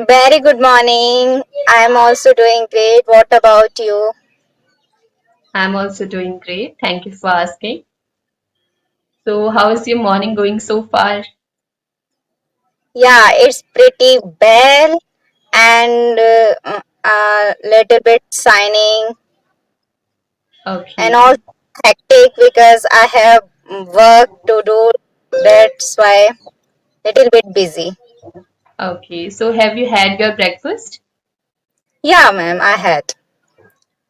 Very good morning. I am also doing great. What about you? I'm also doing great. Thank you for asking. So, how is your morning going so far? Yeah, it's pretty well and a little bit signing and Okay, also hectic because I have work to do. That's why little bit busy. okay. So, have you had your breakfast? Yeah, ma'am, I had.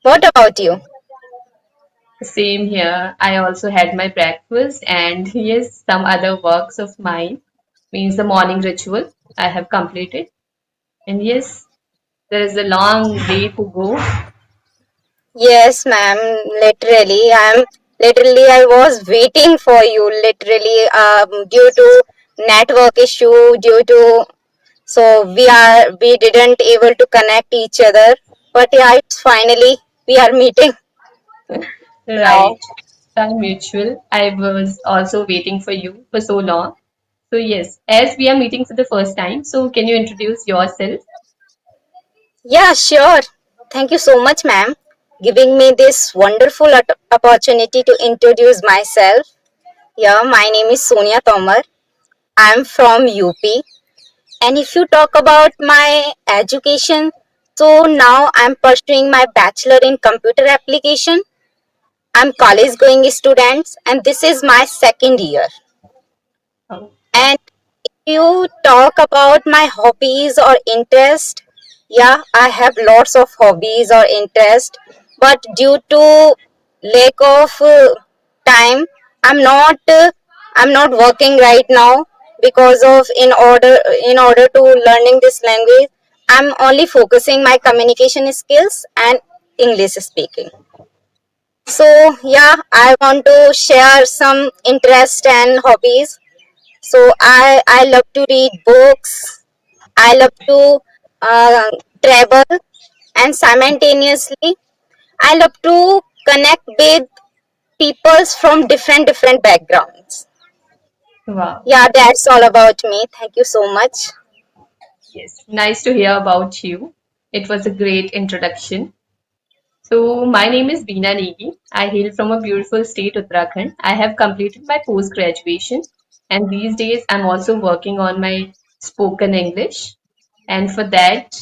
What about you? Same here. I also had my breakfast, and yes, some other works of mine means the morning ritual I have completed. And yes, there is a long way to go. Yes, ma'am. Literally I was waiting for you. Literally, due to network issue, due to so we didn't able to connect each other, but yeah, it's finally we are meeting now. Right. Time mutual. I was also waiting for you for so long. So, yes, as we are meeting for the first time, so can you introduce yourself? Yeah, sure. Thank you so much, ma'am, giving me this wonderful opportunity to introduce myself. Yeah, my name is Sonia Tomar. I'm from UP. And if you talk about my education, so now I'm pursuing my bachelor in computer application. I'm college going student and this is my second year. Oh, wow. And if you talk about my hobbies or interest, yeah, I have lots of hobbies or interest, but due to lack of time, I'm not uh, I'm not working right now because of in order to learning this language, I'm only focusing my communication skills and English speaking. So yeah, I want to share some interest and hobbies. So I love to read books. I love to uh, travel, and simultaneously I love to connect with peoples from different backgrounds. Wow. Yeah, that's all about me. Thank you so much. Yes. Nice to hear about you. It was a great introduction. So, my name is Beena Negi. I hail from a beautiful state, Uttarakhand. I have completed my post graduation, and these days I'm also working on my spoken English. And for that,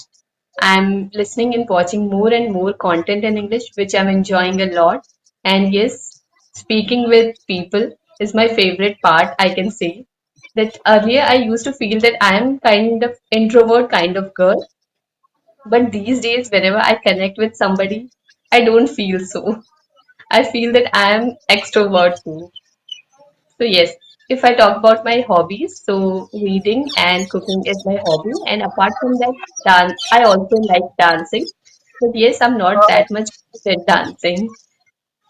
I'm listening and watching more and more content in English, which I'm enjoying a lot. And yes, speaking with people is my favorite part, I can say. That earlier I used to feel that I am kind of introvert kind of girl, but these days, whenever I connect with somebody, I don't feel so. I feel that I am extrovert too. So yes, if I talk about my hobbies, so reading and cooking is my hobby, and apart from that, I also like dancing. But yes, I'm not that much good at dancing.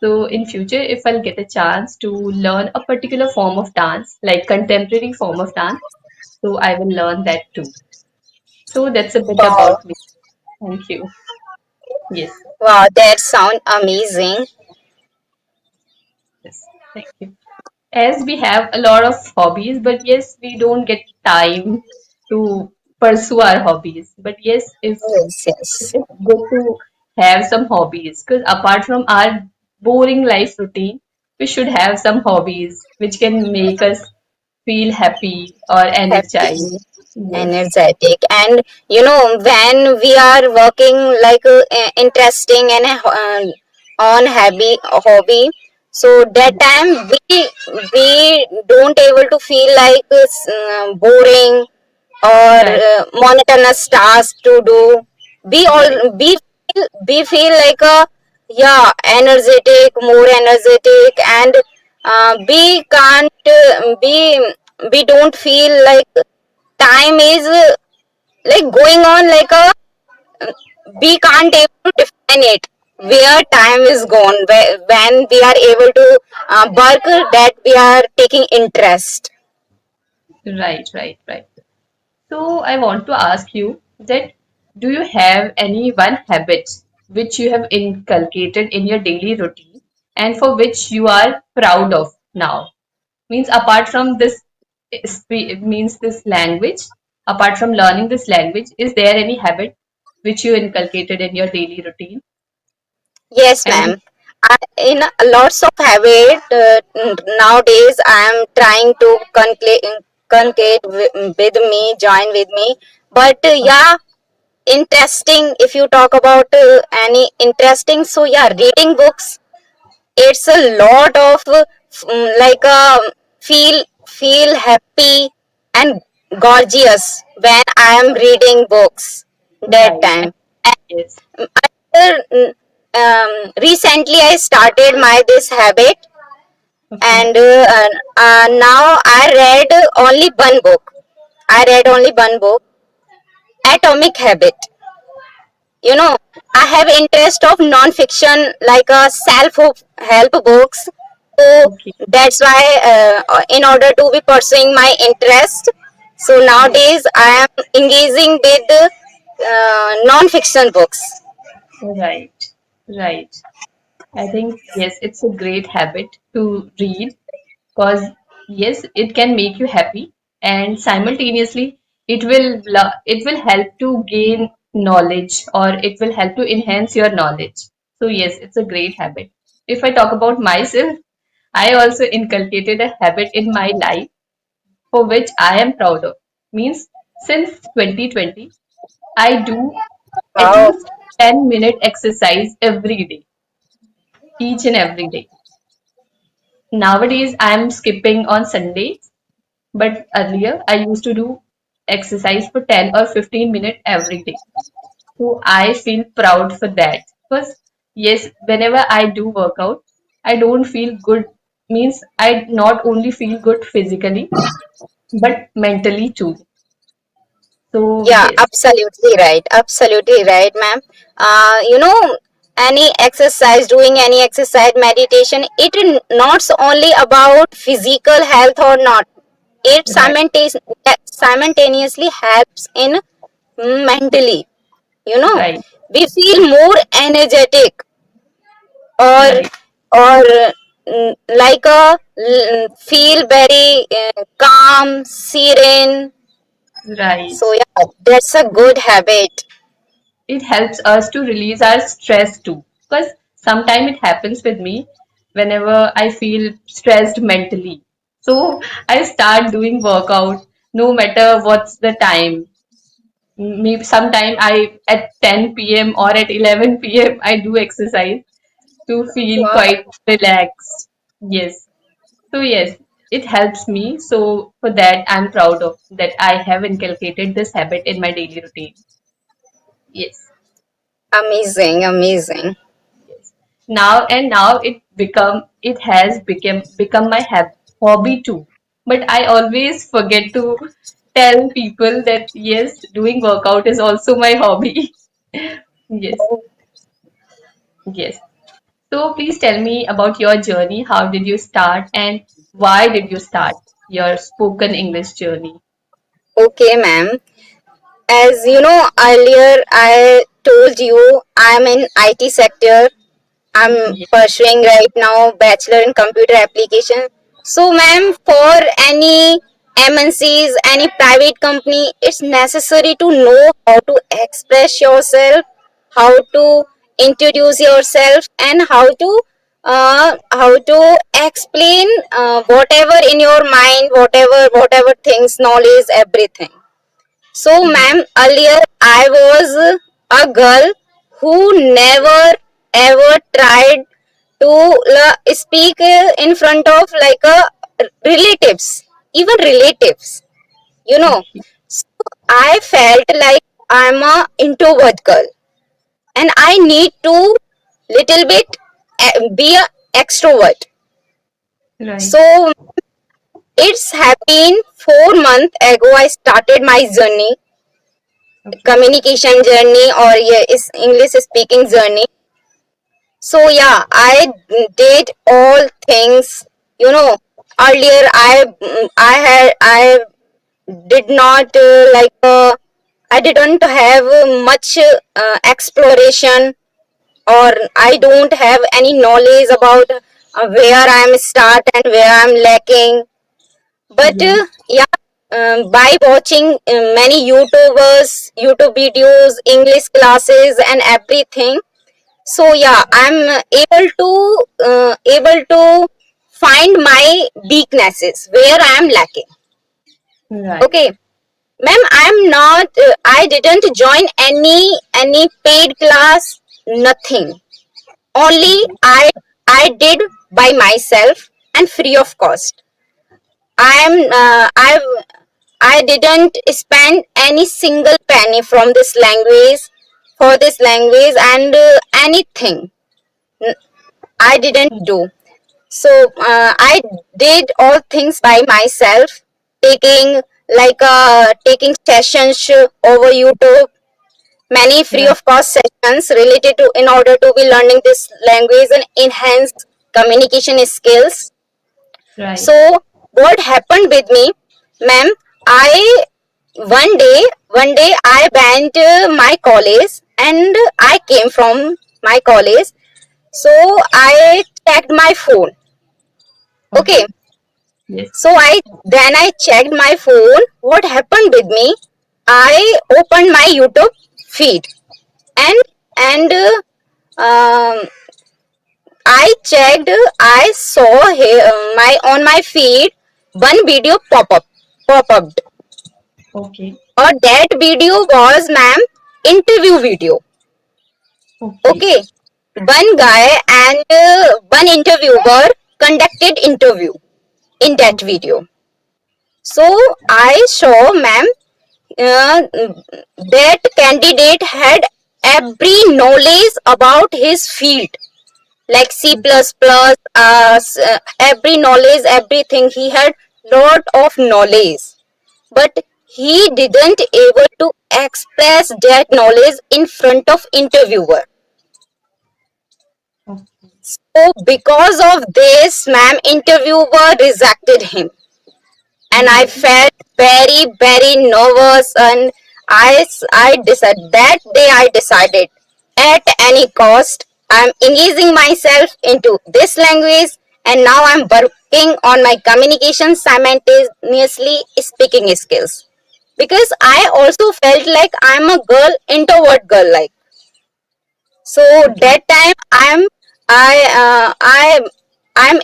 So in future, if I'll get a chance to learn a particular form of dance, like contemporary form of dance, so I will learn that too. So that's a bit Wow, about me. Thank you. Yes, wow, that sound amazing. yes, thank you. As we have a lot of hobbies, but yes, we don't get time to pursue our hobbies. But yes, if Yes, yes, it's good to have some hobbies, because apart from our boring life routine, we should have some hobbies which can make us feel happy or energized. happy, Yes, energetic, and when we are working like interesting and on hobby, so that time we don't able to feel like boring or right, monotonous task to do. We all right, we feel like a yeah more energetic, and we can't we don't feel like time is like going on like a we can't able to define it where time is gone when we are able to work that we are taking interest. right. So I want to ask you that do you have any one habit which you have inculcated in your daily routine and for which you are proud of now? Means apart from this means this language, apart from learning this language, is there any habit which you inculcated in your daily routine? Yes, Any? ma'am. In lots of habit nowadays, I am trying to conclave with me, join with me. But yeah, interesting. If you talk about any interesting, so yeah, reading books. It's a lot of like feel happy and gorgeous when I am reading books that Right. time. Yes. After, recently I started my this habit, Okay. and now I read only one book. I read only one book, Atomic Habit. You know, I have interest of non-fiction like self-help books. So Okay. that's why, in order to be pursuing my interest, so Yes. nowadays I am engaging with non-fiction books. Right. Right. I think yes, it's a great habit to read because yes, it can make you happy and simultaneously it will help to gain knowledge or it will help to enhance your knowledge. So yes, it's a great habit. If I talk about myself, I also inculcated a habit in my life for which I am proud of. Means since 2020, I do at Wow. least 10-minute exercise every day, each and every day. Nowadays, I'm skipping on Sundays, but earlier I used to do exercise for 10 or 15 minutes every day. So I feel proud for that. Because yes, whenever I do workout, I don't feel good. Means I not only feel good physically, but mentally too. So Yeah, yes, absolutely right, ma'am. You know, any exercise, doing any exercise, meditation, it is not only about physical health or not. It right, simultaneously helps in mentally. You know, right, we feel more energetic, or right, like a feel very calm, serene. right. So yeah, that's a good habit. It helps us to release our stress too. Because sometimes it happens with me whenever I feel stressed mentally. So I start doing workout no matter what's the time. Maybe sometime I at 10 p.m. or at 11 p.m. I do exercise to feel Wow. quite relaxed. Yes. So yes, it helps me. So for that I'm proud of that I have inculcated this habit in my daily routine. Yes. Amazing, amazing. Yes. Now it has become my hobby too. But I always forget to tell people that yes, doing workout is also my hobby. Yes, yes. So please tell me about your journey. How did you start and why did you start your spoken English journey? Okay, ma'am. As you know, earlier I told you I'm in IT sector. I'm Yes, pursuing right now bachelor in computer application. So, ma'am, for any MNCs, any private company, it's necessary to know how to express yourself, how to introduce yourself, and how to explain whatever in your mind, whatever things, knowledge, everything. So, yes, ma'am, earlier I was a girl who never ever tried to speak in front of like relatives, even relatives, you know. okay, So I felt like I'm a introvert girl and I need to little bit be a extrovert. right, So it's have been 4 months ago I started my journey, okay, communication journey, or yeah, is English speaking journey. So yeah, I did all things. You know, earlier I did not I didn't have much exploration, or I don't have any knowledge about where I'm start and where I'm lacking. But yes, yeah, by watching many YouTubers, YouTube videos, English classes, and everything. So yeah, I'm able to find my weaknesses where I am lacking. Right. Okay, ma'am, I'm not. I didn't join any paid class. Nothing. Only Okay. I did by myself and free of cost. I didn't spend any single penny from this language for this language and anything I didn't do. So I did all things by myself, taking taking sessions over YouTube, many free Right. of cost sessions related to in order to be learning this language and enhance communication skills. Right. So what happened with me, ma'am? I one day I went my college and I came from my college. So I checked my phone. Okay. Okay. Yes. So I checked my phone. What happened with me? I opened my YouTube feed and um, I checked. I saw here my on my feed one video pop up. Okay. Or that video was, ma'am, interview video. Okay. Okay, one guy and one interviewer conducted interview in that Okay. video. So I saw, ma'am, that candidate had every knowledge about his field, like C++, every knowledge, everything. He had lot of knowledge, but he didn't able to express that knowledge in front of interviewer. Okay. So because of this, ma'am, interviewer rejected him, and I Okay. felt very nervous. And I decided that day. I decided at any cost I'm engaging myself into this language, and now I'm working on my communication simultaneously speaking skills, because I also felt like I'm a girl, introvert girl, like. So Okay. that time I'm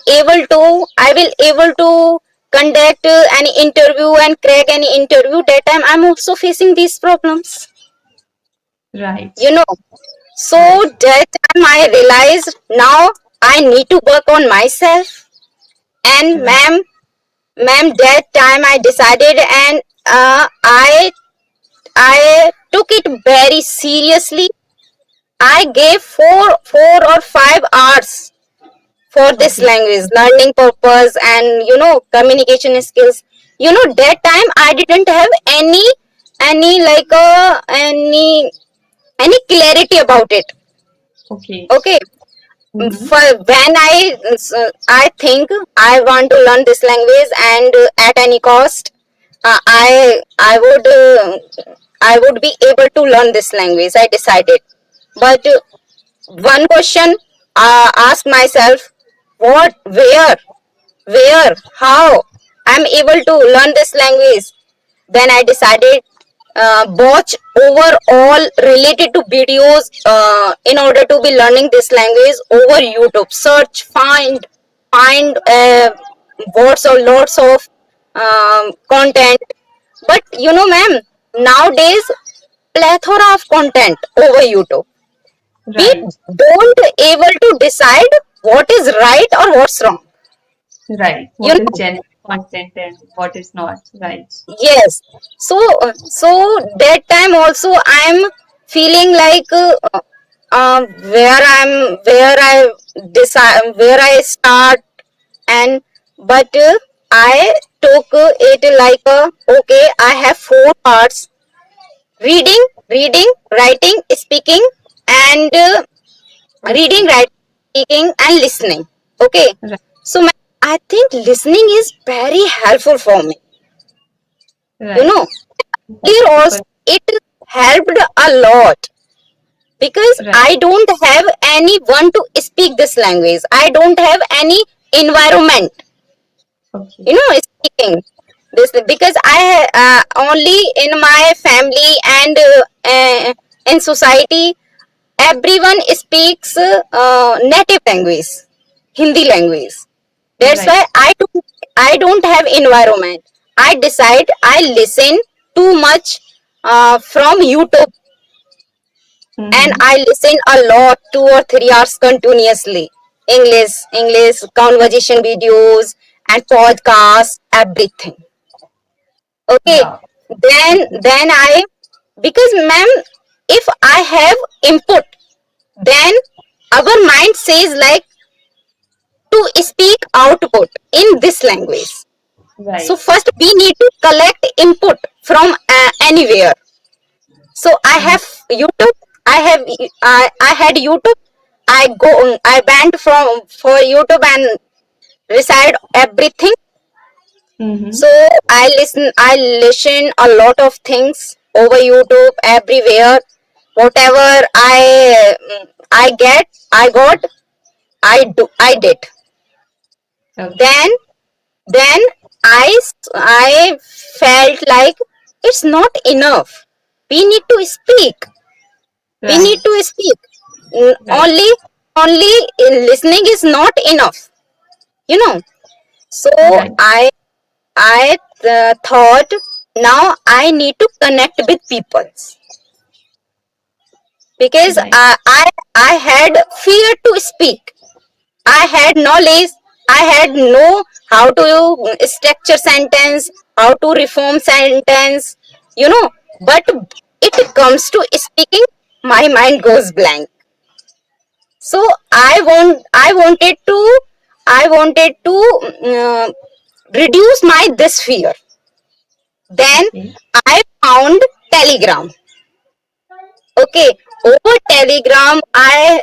able to, I will able to conduct any interview and crack any interview. That time I'm also facing these problems, Right. you know. So Right. that time I realized now I need to work on myself. And Right. ma'am, that time I decided, and I took it very seriously. I gave 4 or 5 hours for this Okay. language learning purpose and communication skills. That time I didn't have any like any clarity about it. Okay. Okay. Mm-hmm. For when I think I want to learn this language, and at any cost, I would be able to learn this language, I decided. But one question ask myself, what, where, how I'm able to learn this language. Then I decided watch overall related to videos in order to be learning this language over YouTube. Search, find lots of content. But ma'am, nowadays plethora of content over YouTube. We Right. don't able to decide what is right or what's wrong. Right. You What is know, genuine content and what is not? Right. yes. So that time also I'm feeling like where I start. And but I took it like okay, I have 4 parts: reading, writing, speaking, and reading, Okay. writing, speaking, and listening. Okay. Right. So I think listening is very helpful for me. You Right. know, That's here also super. it helped a lot, because Right. I don't have anyone to speak this language. I don't have any environment, Okay. speaking. this because I only in my family and in society everyone speaks native language, Hindi language. That's why Right. I don't have environment. I decide I listen too much from YouTube, and Mm-hmm. I listen a lot, 2 or 3 hours continuously. English conversation videos and podcasts, everything. Okay, Wow. then I, because ma'am, if I have input, then our mind says like to speak output in this language. So Right. first we need to collect input from anywhere. So I Mm-hmm. have YouTube. I had YouTube. I went from for YouTube and recite everything. Mm-hmm. So I listen a lot of things over YouTube everywhere. Whatever I get, I got, I did. Okay. Then then I felt like it's not enough. We need to speak. We need Right. to speak. Right. Only listening is not enough. You know. So Right. I thought now I need to connect with people because Right. I had fear to speak. I had knowledge. I had know how to structure sentence, how to reform sentence, you know. But it comes to speaking, my mind goes blank. So I wanted to reduce my this fear. Then Okay. I found Telegram. Okay, over Telegram, I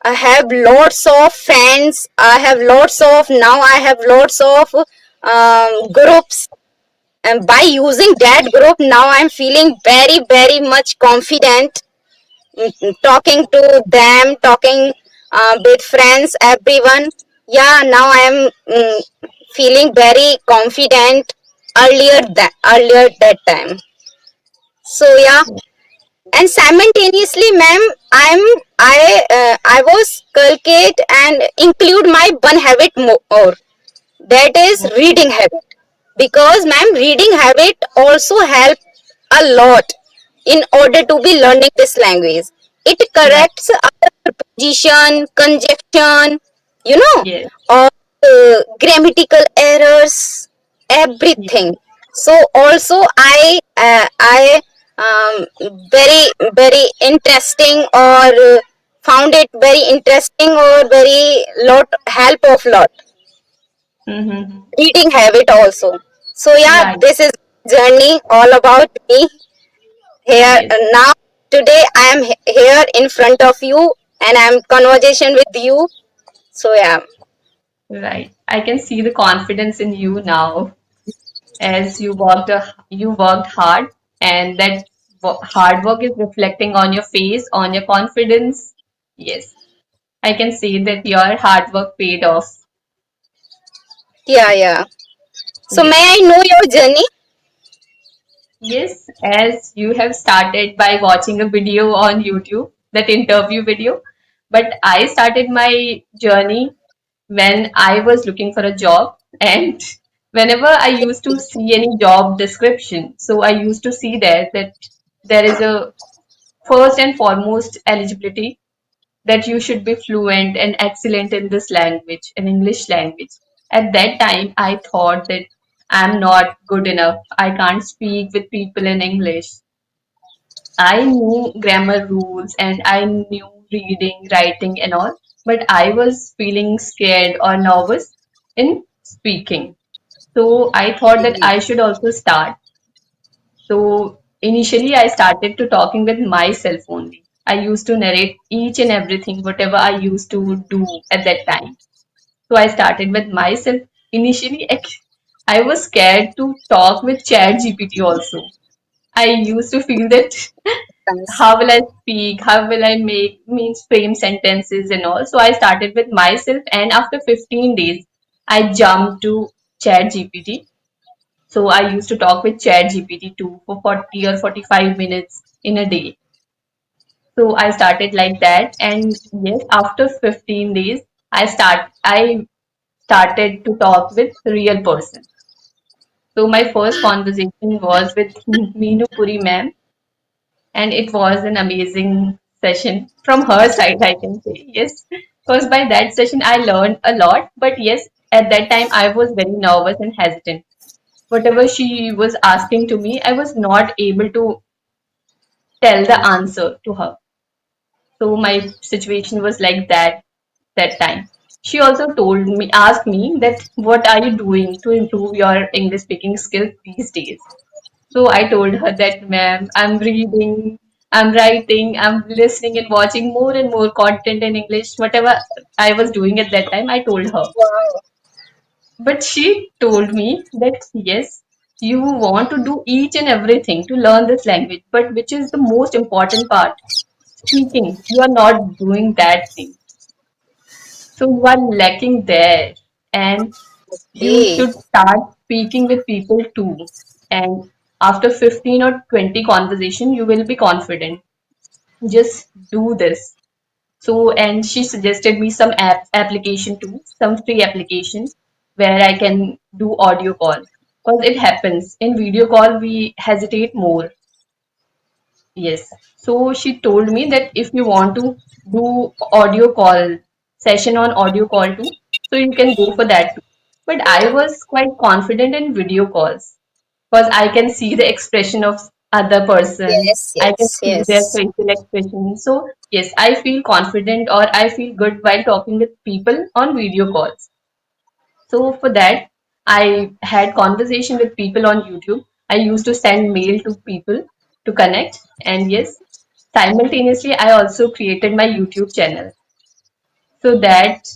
have lots of friends. I have lots of groups, and by using that group, now I'm feeling very very much confident, talking to them, talking with friends, everyone. Yeah, now I'm feeling very confident. Earlier that time. So yeah, and simultaneously, ma'am, I was calculate and include my one habit more, that is reading habit, because ma'am, reading habit also help a lot in order to be learning this language. It Right. corrects our preposition, conjunction, you know, Yes. or grammatical errors, Yes. everything. So also I very very interesting, or found it very interesting, or very lot help of lot Mm-hmm. reading habit also. So yeah, Right. this is journey all about me here Yes. now. Today I am here in front of you, and I am conversation with you. So yeah. Right. I can see the confidence in you now as you worked hard, and that hard work is reflecting on your face, on your confidence. Yes. I can see that your hard work paid off. Yeah. So may Yes. I know your journey? Yes, as you have started by watching a video on YouTube, that interview video. But I started my journey when I was looking for a job, and whenever I used to see any job description, so I used to see there that there is a first and foremost eligibility that you should be fluent and excellent in this language, in English language. At that time, I thought that I'm not good enough. I can't speak with people in English. I knew grammar rules and I knew reading, writing, and all, but I was feeling scared or nervous in speaking. So I thought that I should also start. So initially, I started to talking with myself only. I used to narrate each and everything, whatever I used to do at that time. So I started with myself. Initially, I was scared to talk with ChatGPT also. I used to feel that Thanks. how will I speak, how will I make means frame sentences and all. So I started with myself, and after 15 days, I jumped to ChatGPT So I used to talk with ChatGPT too for 40 or 45 minutes in a day. So I started like that, and yes, after 15 days, I started to talk with real person. So my first conversation was with Meenu Puri ma'am, and it was an amazing session from her side, I can say. Yes, because by that session I learned a lot. But yes, at that time I was very nervous and hesitant. Whatever she was asking to me, I was not able to tell the answer to her. So my situation was like that time. She also asked me that what are you doing to improve your English speaking skills these days? So I told her that, ma'am, I'm reading, I'm writing, I'm listening and watching more and more content in English, whatever I was doing at that time, I told her. Wow. But she told me that yes, you want to do each and everything to learn this language, but which is the most important part? Speaking. You are not doing that thing. So you are lacking there. And you Okay. should start speaking with people too. And after 15 or 20 conversation, you will be confident. Just do this. So, and she suggested me some application too, some free application where I can do audio call. Because it happens in video call, we hesitate more. Yes. So she told me that if you want to do audio call session on audio call too, so you can go for that too. But I was quite confident in video calls because I can see the expression of other person. Yes, I can yes, see their yes. facial expression. So yes, I feel confident or I feel good while talking with people on video calls. So for that, I had conversation with people on YouTube. I used to send mail to people to connect. And yes, simultaneously, I also created my YouTube channel so that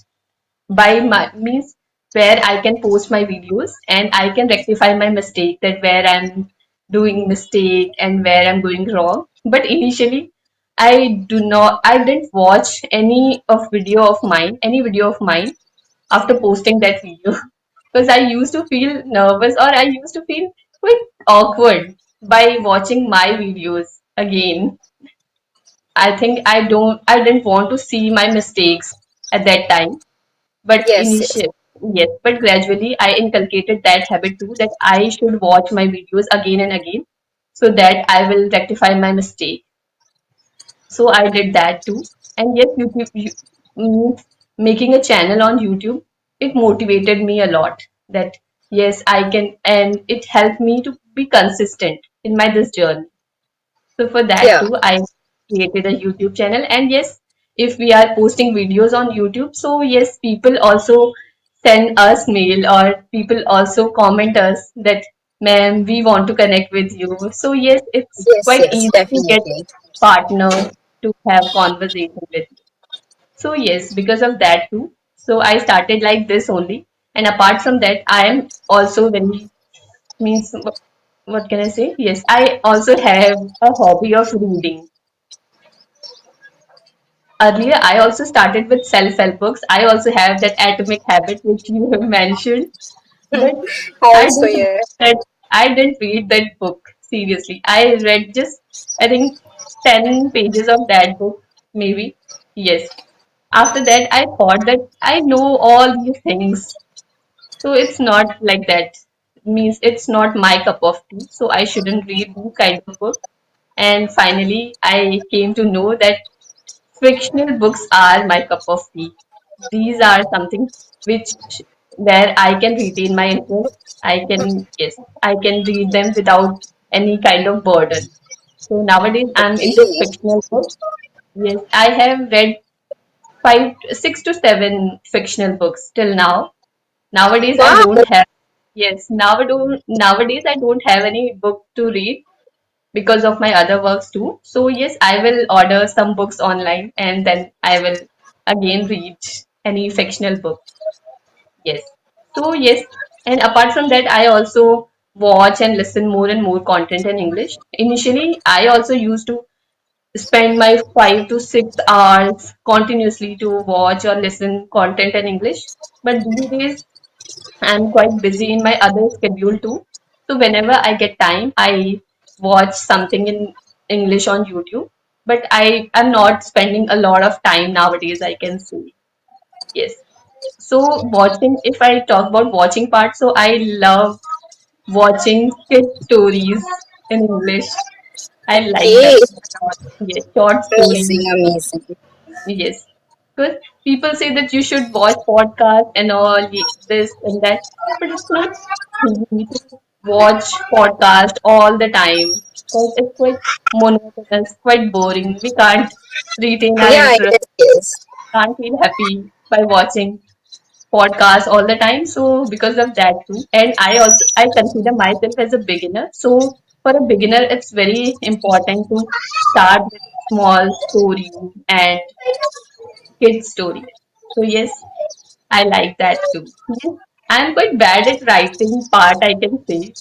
by my means where I can post my videos and I can rectify my mistake that where I'm doing mistake and where I'm going wrong. But initially, I didn't watch any video of mine after posting that video because I used to feel nervous or I used to feel quite awkward by watching my videos again. I didn't want to see my mistakes at that time. But Yes, yes. initially, yes, but gradually I inculcated that habit too that I should watch my videos again and again so that I will rectify my mistake. So I did that too. And yes, means making a channel on YouTube, it motivated me a lot that yes, I can, and it helped me to be consistent in my this journey. So for that Yeah. too, I created a YouTube channel. And yes, if we are posting videos on YouTube, so yes, people also send us mail or people also comment us that, ma'am, we want to connect with you. So yes, it's Yes, quite yes, easy to get definitely. partner to have conversation with. So yes, because of that too. So I started like this only. And apart from that, I am also very means what can I say? Yes, I also have a hobby of reading. Earlier, I also started with self-help books. I also have that atomic habit which you have mentioned, but I Also, didn't yeah. that I didn't read that book seriously. I read just I think 10 pages of that book, maybe. Yes. After that, I thought that I know all these things. So it's not like that. Means it's not my cup of tea. So I shouldn't read these kind of books. And finally, I came to know that fictional books are my cup of tea. These are something which where I can retain my interest. Yes, I can read them without any kind of burden. So nowadays I'm into Okay. fictional books. Yes, I have read 6 to 7 fictional books till now. Nowadays I Wow. don't have yes, nowadays I don't have any book to read because of my other works too. So yes, I will order some books online and then I will again read any fictional book. Yes. So yes, and apart from that, I also watch and listen more and more content in English. Initially, I also used to spend my 5 to 6 hours continuously to watch or listen content in English. But these days, I'm quite busy in my other schedule too. So whenever I get time, I watch something in English on YouTube. But I am not spending a lot of time nowadays, I can say. Yes. So watching, if I talk about watching part, so I love watching kid stories in English. I like Okay, that. Yes, short amazing, stories. amazing. Yes. Because people say that you should watch podcasts and all this and that, but it's not easy to watch podcast all the time. Because it's quite monotonous, quite boring. We can't retain our Yeah, interest, it is. can't feel happy by watching podcasts all the time. So because of that too, and I consider myself as a beginner. So for a beginner, it's very important to start with small stories and kid stories. So yes, I like that too. Yes, I'm quite bad at writing part, I can say.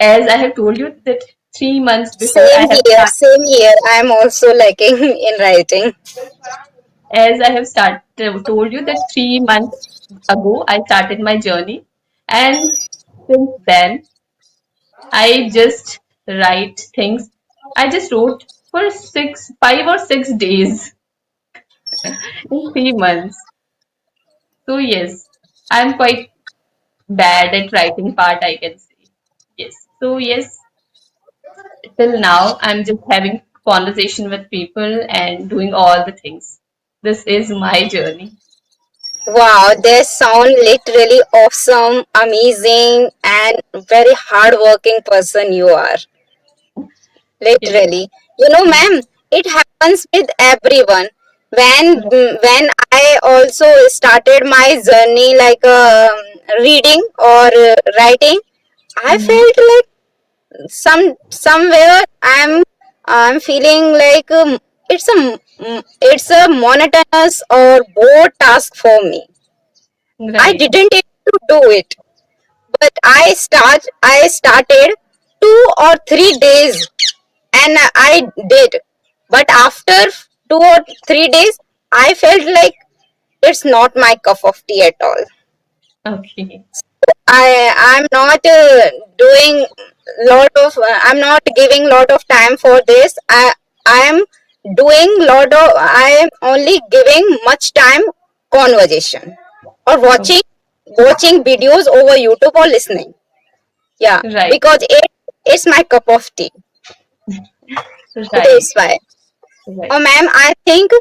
As I have told you that 3 months before Same I have here, started, same here. I'm also lacking in writing. as I have started told you that 3 months ago I started my journey, and since then I just write things. I just wrote for 5 or 6 days in 3 months. So yes, I'm quite bad at writing part, I can say. Yes. So yes, till now I'm just having conversation with people and doing all the things. This is my journey. Wow, they sound literally awesome, amazing, and very hardworking person you are. Yes. Literally. You know, ma'am, it happens with everyone. Right. When I also started my journey like reading or writing, I Mm-hmm. felt like somewhere I'm feeling like it's a monotonous or bored task for me. I Right. didn't able to do it, but I started 2 or 3 days and I did. But after 2 or 3 days, I felt like it's not my cup of tea at all. Okay. I'm not doing lot of I'm not giving lot of time for this. I am doing lot of I am only giving much time conversation or Okay. watching videos over YouTube or listening. Yeah, Right. because it's my cup of tea. Right. That's why. Right. Oh, ma'am, I think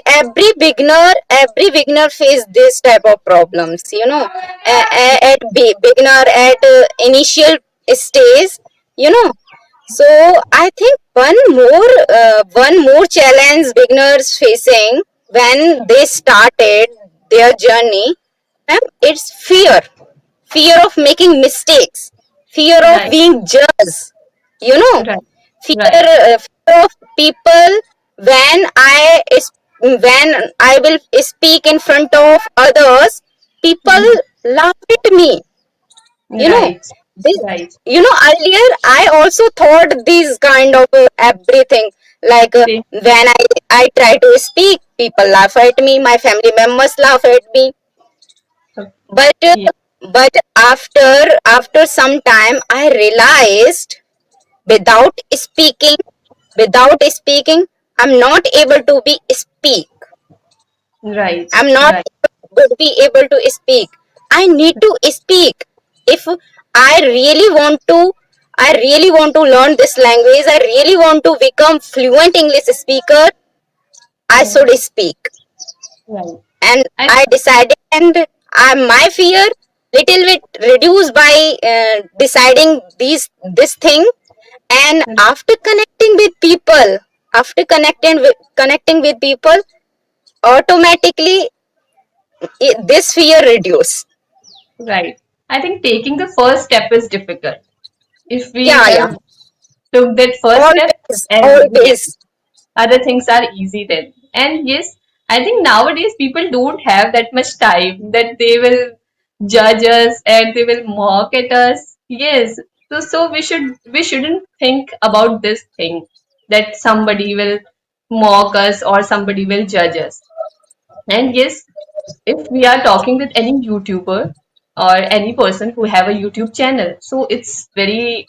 every beginner face this type of problems. You know, at beginner at initial stage. You know, so I think one more challenge beginners facing when they started their journey, ma'am, it's fear of making mistakes, fear of Right. being judged. You know, Right. Right. fear of people when when I will speak in front of others, people Mm-hmm. laugh at me. You know, Right. this. Right. Earlier I also thought these kind of everything like Same. when I try to speak, people laugh at me, my family members laugh at me. Okay. But Yeah. after some time, I realized without speaking without speaking I'm not able to be speak Right. I'm not Right. able to be able to speak. I need to speak. If i really want to I really want to learn this language, I really want to become fluent English speaker, I Mm. should speak. Right. And I I decided, and my fear little bit reduced by deciding this thing. And after connecting with people, automatically this fear reduce. right. I think taking the first step is difficult. If we Yeah, yeah, have took that first step, always, and yes, always. other things are easy then. And yes, I think nowadays people don't have that much time that they will judge us and they will mock at us. Yes, so we shouldn't think about this thing that somebody will mock us or somebody will judge us. And yes, if we are talking with any YouTuber, or any person who have a YouTube channel. So it's very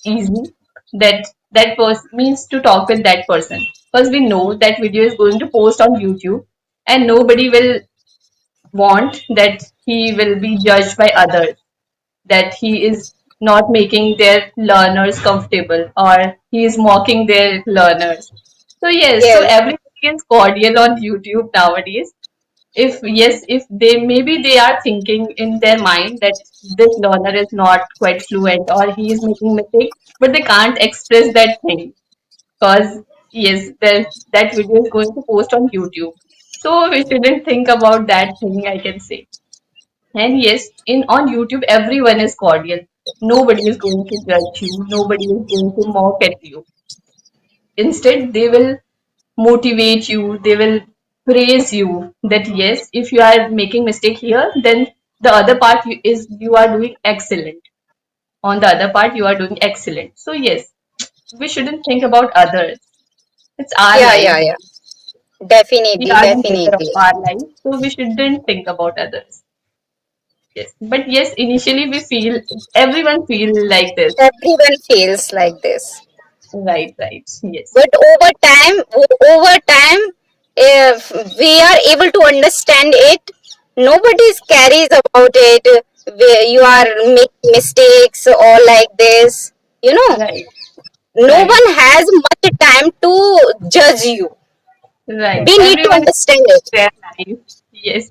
easy that that person means to talk with that person, because we know that video is going to post on YouTube, and nobody will want that he will be judged by others, that he is not making their learners comfortable, or he is mocking their learners. So yes, so Yes. everybody is cordial on YouTube nowadays. If yes, if they maybe they are thinking in their mind that this learner is not quite fluent or he is making mistake, but they can't express that thing because yes, that video is going to post on YouTube. So we shouldn't think about that thing, I can say. And yes, in on YouTube, everyone is cordial. Nobody is going to judge you. Nobody is going to mock at you. Instead, they will motivate you. They will praise you that yes, if you are making mistake here, then the other part is you are doing excellent. On the other part, you are doing excellent. So yes, we shouldn't think about others. It's our Yeah, life. yeah, yeah. We Definitely, are the leader of definitely. our life, so we shouldn't think about others. Yes, but yes, initially we feel everyone feel like this. Everyone feels like this. Right, right. Yes. But over time, if we are able to understand it, nobody cares about it. You are making mistakes or like this. You know, Right, no right, one has much time to judge you. right. We need to Everyone is understand busy it. in their life. Yes.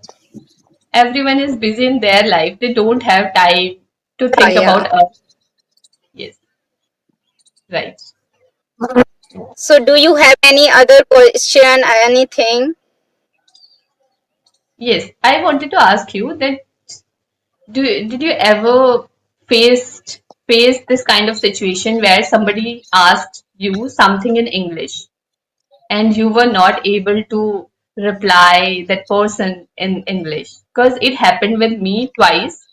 Everyone is busy in their life. They don't have time to Yeah, think yeah. about us. Yes, right. So, do you have any other question? Anything? Yes, I wanted to ask you that did you ever faced face this kind of situation where somebody asked you something in English and you were not able to reply that person in English? Because it happened with me twice.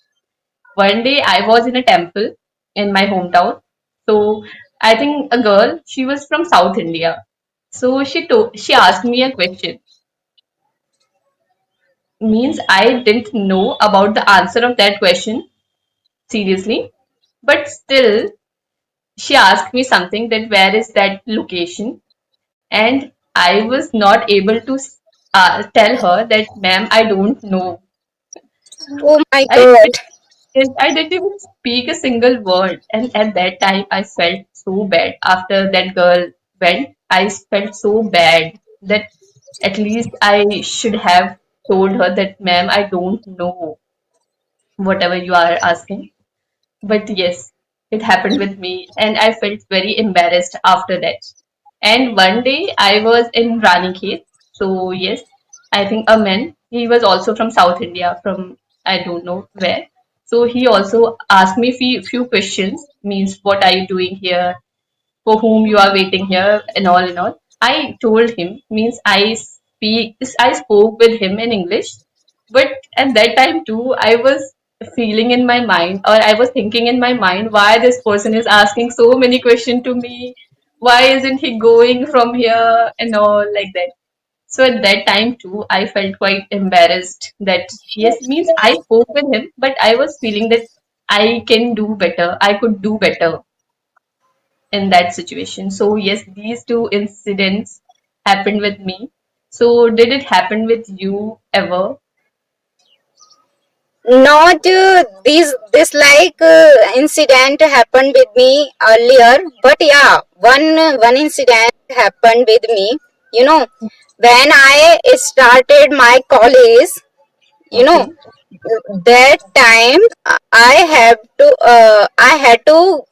One day I was in a temple in my hometown. So I think a girl, she was from South India. So she asked me a question. Means I didn't know about the answer of that question, seriously. But still, she asked me something that where is that location? And I was not able to tell her that, ma'am, I don't know. Oh my I God. I didn't even speak a single word. And at that time, I felt so bad. After that girl went, I felt so bad that at least I should have told her that, ma'am, I don't know whatever you are asking. But yes, it happened with me, and I felt very embarrassed after that. And one day I was in Ranikhet. So yes, I think a man. He was also from South India, from I don't know where. So he also asked me few questions. Means what are you doing here? For whom you are waiting here? And all and all. I told him. Means I spoke with him in English, but at that time too, I was feeling in my mind, or I was thinking in my mind, why this person is asking so many questions to me? Why isn't he going from here and all like that? So at that time too, I felt quite embarrassed that yes, means I spoke with him, but I was feeling that I can do better. I could do better in that situation. So yes, these two incidents happened with me. So did it happen with you ever? Not this like incident happened with me earlier, but yeah, one incident happened with me. You know, when I started my college, you know, Okay. that time I have to I had to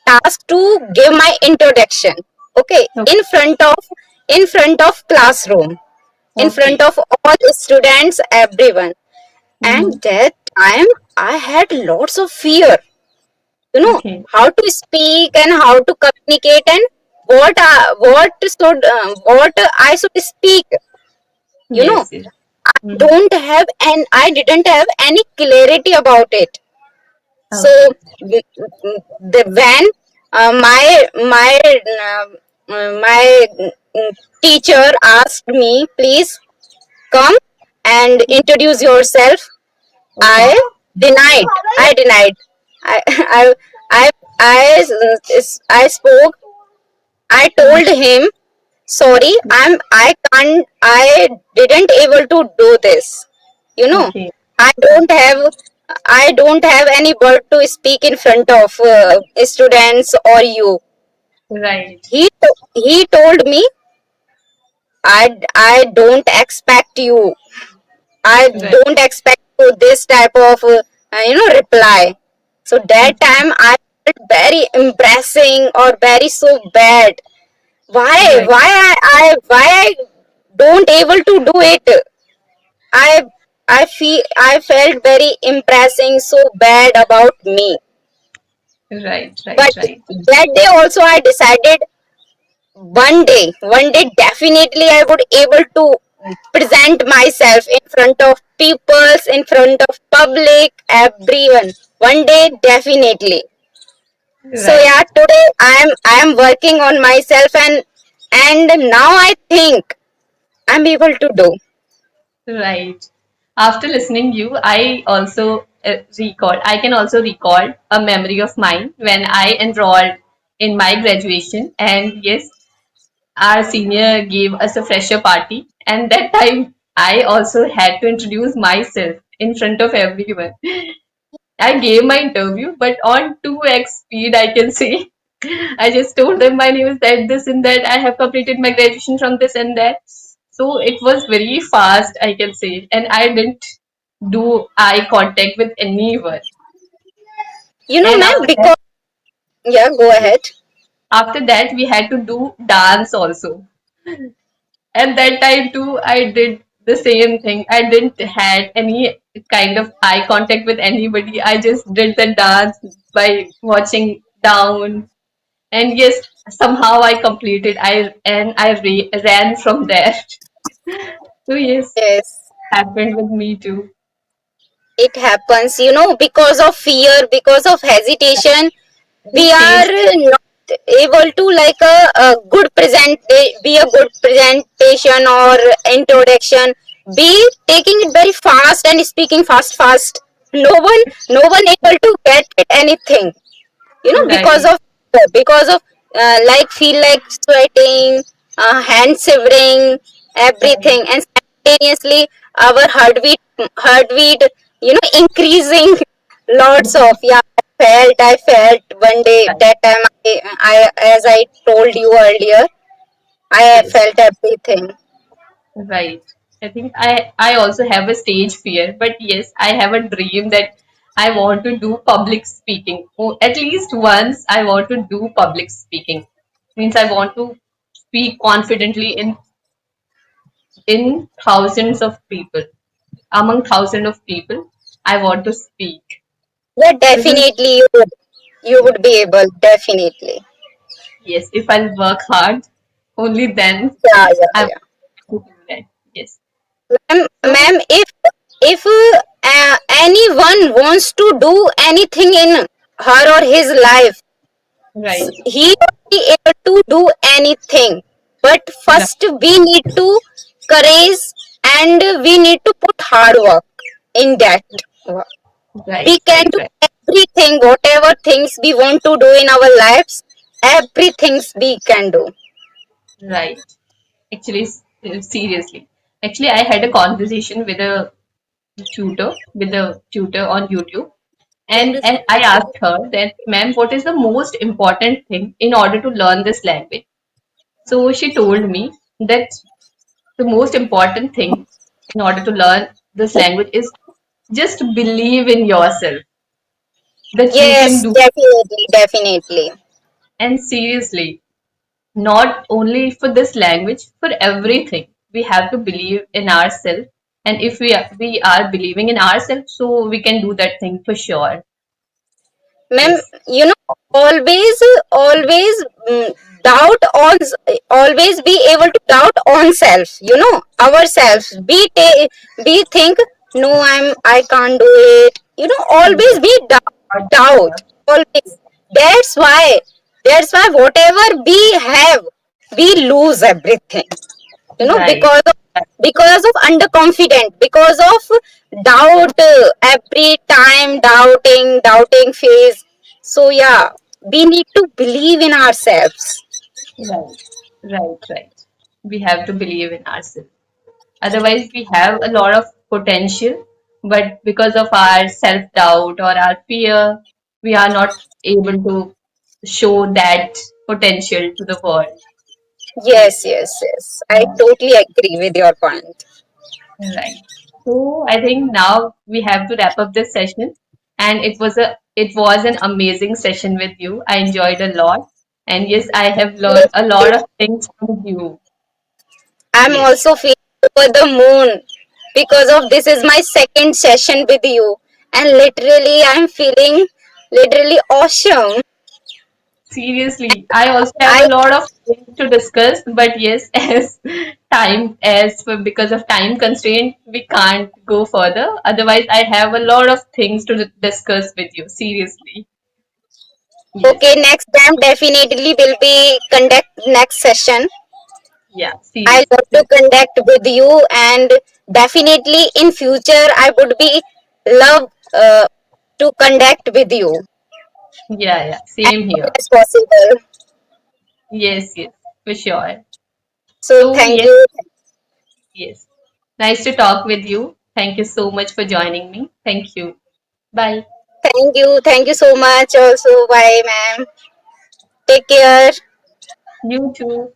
task to give my introduction. Okay, Okay. in front of classroom, in front Okay. of all students, everyone. And Mm-hmm. that time I had lots of fear, Okay. how to speak and how to communicate, and what I should speak. You know, Yes, yes. I Mm-hmm. don't have and I didn't have any clarity about it. So Okay. when my teacher asked me, please come and introduce yourself. Okay. I denied. I denied. I I I I spoke. I told him, sorry, I can't. I didn't able to do this. You know, Okay. I don't have. I don't have any word to speak in front of students or you. Right. He told me, I don't expect you. I Right. don't expect to this type of reply. So that time I felt very embarrassing or very so bad. Why? Right. Why I don't able to do it? I I felt very embarrassing, so bad about me. Right. Right. But Right. that day also I decided, one day definitely I would able to present myself in front of peoples, in front of public, everyone. One day definitely. So Right. yeah, today I am working on myself, and now I think I'm able to do. Right. After listening you, I can also recall a memory of mine when I enrolled in my graduation. And yes, our senior gave us a fresher party. And that time, I also had to introduce myself in front of everyone. I gave my interview, but on 2x speed, I can say. I just told them my name is that, this, and that. I have completed my graduation from this and that. So it was very fast, I can say. And I didn't do eye contact with anyone. You know, And ma'am, after that, because yeah, go yes, ahead. after that, we had to do dance also. At that time too, I did the same thing. I didn't had any kind of eye contact with anybody. I just did the dance by watching down. And yes, somehow I completed. I ran from there. So yes, Yes, happened with me too. it happens. You know, because of fear, because of hesitation, The we are stage, not able to like a good present be a good presentation or introduction, be taking it very fast and speaking fast. No one able to get anything, right, because of like feel like sweating, hand shivering, right, everything, and simultaneously our heartbeat increasing. Lots of, yeah, I felt one day, right. that time I as I told you earlier, I Yes. felt everything. Right. I think I also have a stage fear, but yes, I have a dream that I want to do public speaking. Oh, at least once I want to do public speaking. Means I want to speak confidently in thousands of people. Among thousands of people, I want to speak. Yeah, Because definitely you would be able, definitely. yes, if I work hard, only then Yeah, I yeah, want yeah. to do that. Yes. So Ma'am, if anyone wants to do anything in her or his life, right, he will be able to do anything. But right, first we need to courage, and we need to put hard work in that work. We right, can right, do right. everything, whatever things we want to do in our lives, everything we can do. Right. Actually, seriously. Actually, I had a conversation with a tutor on YouTube, and I asked her that, ma'am, what is the most important thing in order to learn this language? So she told me that the most important thing in order to learn this language is just believe in yourself that you can Yes, do. definitely. And seriously, not only for this language, for everything. We have to believe in ourselves. And if we are believing in ourselves, so we can do that thing for sure. Ma'am, Yes. always doubt on, always be able to doubt on self, ourselves. Be think, no, I can't do it, always be doubt, always. That's why that's why whatever we have, we lose everything, Right. because of because of underconfident, because of doubt, every time doubting phase. So yeah, we need to believe in ourselves. Right, right. We have to believe in ourselves. Otherwise, we have a lot of potential, but because of our self-doubt or our fear, we are not able to show that potential to the world. Yes, I totally agree with your point. Right. So I think now we have to wrap up this session. And it was an amazing session with you. I enjoyed a lot. And yes, I have learned a lot of things from you. I'm Yes. also feeling over the moon because of this is my second session with you, and literally I'm feeling literally awesome. Seriously, I also have I a lot of things to discuss, but yes, because of time constraint, we can't go further. Otherwise, I have a lot of things to discuss with you. Seriously. Okay, Yes. next time definitely will be conduct next session. Yeah, I seriously. love to conduct with you, and definitely in future I would be love to conduct with you Yeah. as Same soon here. as possible. Yes, for sure. So So, thank yes, you, yes. Nice to talk with you. Thank you so much for joining me. Thank you. Bye. thank you so much. Also, bye, ma'am. Take care. You too.